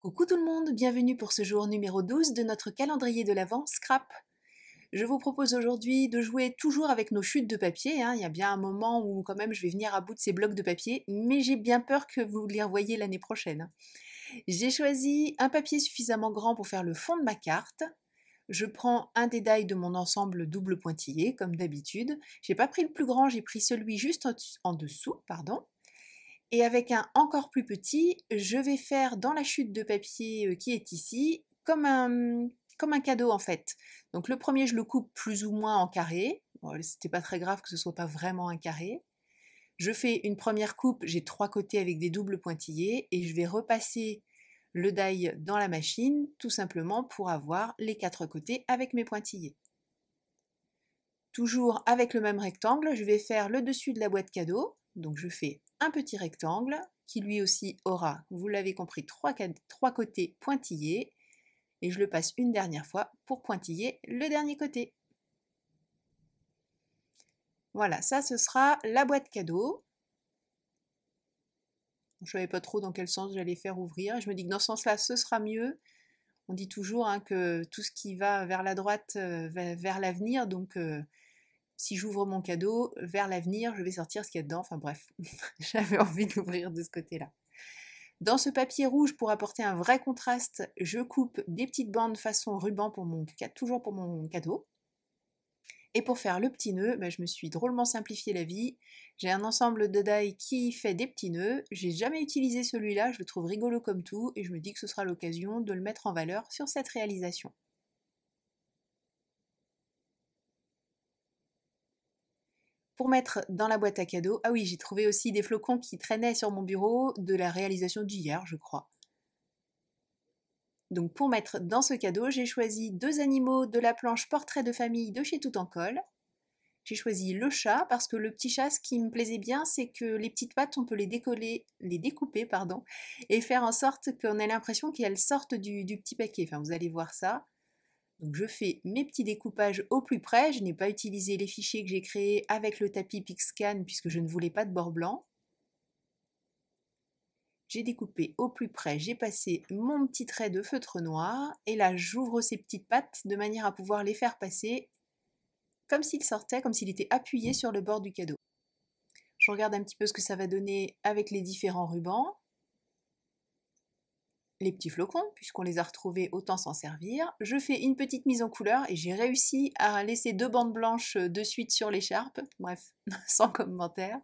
Coucou tout le monde, bienvenue pour ce jour numéro 12 de notre calendrier de l'Avent Scrap. Je vous propose aujourd'hui de jouer toujours avec nos chutes de papier, hein. Il y a bien un moment où quand même je vais venir à bout de ces blocs de papier, mais j'ai bien peur que vous les revoyiez l'année prochaine. J'ai choisi un papier suffisamment grand pour faire le fond de ma carte. Je prends un détail de mon ensemble double pointillé, comme d'habitude. J'ai pas pris le plus grand, j'ai pris celui juste en dessous, pardon. Et avec un encore plus petit, je vais faire dans la chute de papier qui est ici, comme un cadeau en fait. Donc le premier, je le coupe plus ou moins en carré. Bon, c'était pas très grave que ce soit pas vraiment un carré. Je fais une première coupe, j'ai 3 côtés avec des doubles pointillés et je vais repasser le die dans la machine tout simplement pour avoir les 4 côtés avec mes pointillés. Toujours avec le même rectangle, je vais faire le dessus de la boîte cadeau. Donc je fais un petit rectangle qui lui aussi aura, vous l'avez compris, 3 côtés pointillés. Et je le passe une dernière fois pour pointiller le dernier côté. Voilà, ça ce sera la boîte cadeau. Je ne savais pas trop dans quel sens j'allais faire ouvrir. Je me dis que dans ce sens-là, ce sera mieux. On dit toujours hein, que tout ce qui va vers la droite va vers l'avenir. Donc si j'ouvre mon cadeau vers l'avenir, je vais sortir ce qu'il y a dedans. Enfin bref, j'avais envie de l'ouvrir de ce côté-là. Dans ce papier rouge, pour apporter un vrai contraste, je coupe des petites bandes façon ruban toujours pour mon cadeau. Et pour faire le petit nœud, je me suis drôlement simplifié la vie. J'ai un ensemble de die qui fait des petits nœuds. J'ai jamais utilisé celui-là, je le trouve rigolo comme tout, et je me dis que ce sera l'occasion de le mettre en valeur sur cette réalisation. Pour mettre dans la boîte à cadeaux, ah oui, j'ai trouvé aussi des flocons qui traînaient sur mon bureau de la réalisation d'hier, je crois. Donc pour mettre dans ce cadeau, j'ai choisi 2 animaux de la planche Portrait de famille de chez Toutankol. J'ai choisi le chat parce que le petit chat, ce qui me plaisait bien, c'est que les petites pattes, on peut les découper, pardon, et faire en sorte qu'on ait l'impression qu'elles sortent du petit paquet. Enfin, vous allez voir ça. Donc je fais mes petits découpages au plus près. Je n'ai pas utilisé les fichiers que j'ai créés avec le tapis Pixscan puisque je ne voulais pas de bord blanc. J'ai découpé au plus près, j'ai passé mon petit trait de feutre noir et là j'ouvre ces petites pattes de manière à pouvoir les faire passer comme s'il sortait, comme s'il était appuyé sur le bord du cadeau. Je regarde un petit peu ce que ça va donner avec les différents rubans. Les petits flocons, puisqu'on les a retrouvés, autant s'en servir. Je fais une petite mise en couleur et j'ai réussi à laisser 2 bandes blanches de suite sur l'écharpe. Bref, sans commentaire.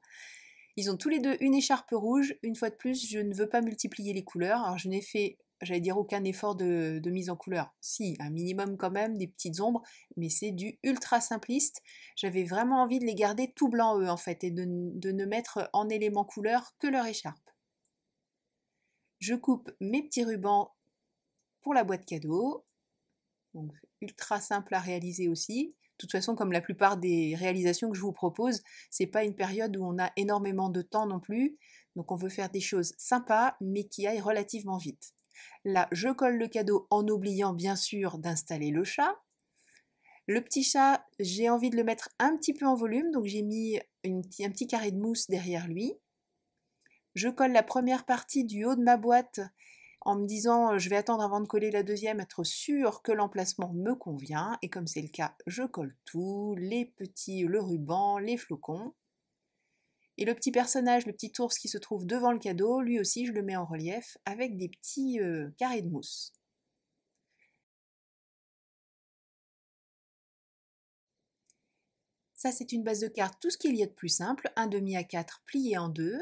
Ils ont tous les deux une écharpe rouge. Une fois de plus, je ne veux pas multiplier les couleurs. Alors je n'ai fait, j'allais dire, aucun effort de mise en couleur. Si, un minimum quand même, des petites ombres, mais c'est du ultra simpliste. J'avais vraiment envie de les garder tout blancs eux en fait et de ne mettre en élément couleur que leur écharpe. Je coupe mes petits rubans pour la boîte cadeau. Donc, ultra simple à réaliser aussi. De toute façon, comme la plupart des réalisations que je vous propose, c'est pas une période où on a énormément de temps non plus. Donc on veut faire des choses sympas, mais qui aillent relativement vite. Là, je colle le cadeau en oubliant bien sûr d'installer le chat. Le petit chat, j'ai envie de le mettre un petit peu en volume, donc j'ai mis un petit carré de mousse derrière lui. Je colle la première partie du haut de ma boîte en me disant je vais attendre avant de coller la deuxième, être sûr que l'emplacement me convient. Et comme c'est le cas, je colle tout, le ruban, les flocons. Et le petit personnage, le petit ours qui se trouve devant le cadeau, lui aussi je le mets en relief avec des petits carrés de mousse. Ça c'est une base de cartes, tout ce qu'il y a de plus simple, un demi à 4 plié en deux.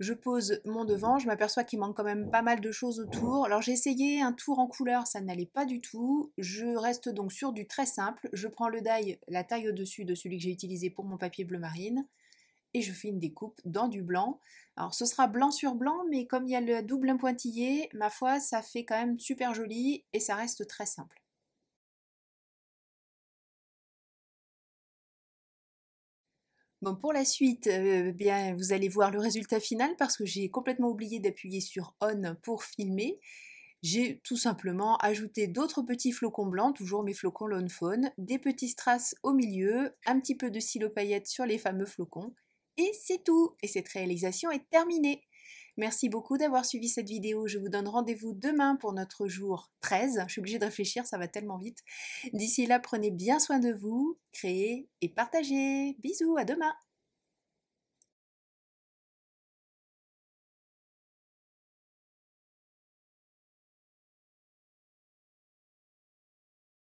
Je pose mon devant, je m'aperçois qu'il manque quand même pas mal de choses autour. Alors j'ai essayé un tour en couleur, ça n'allait pas du tout. Je reste donc sur du très simple. Je prends le die, la taille au-dessus de celui que j'ai utilisé pour mon papier bleu marine, et je fais une découpe dans du blanc. Alors ce sera blanc sur blanc, mais comme il y a le double pointillé, ma foi, ça fait quand même super joli et ça reste très simple. Bon, pour la suite, bien, vous allez voir le résultat final parce que j'ai complètement oublié d'appuyer sur On pour filmer. J'ai tout simplement ajouté d'autres petits flocons blancs, toujours mes flocons Lone Fawn, des petits strass au milieu, un petit peu de stylo paillettes sur les fameux flocons, et c'est tout. Et cette réalisation est terminée. Merci beaucoup d'avoir suivi cette vidéo. Je vous donne rendez-vous demain pour notre jour 13. Je suis obligée de réfléchir, ça va tellement vite. D'ici là, prenez bien soin de vous, créez et partagez. Bisous, à demain!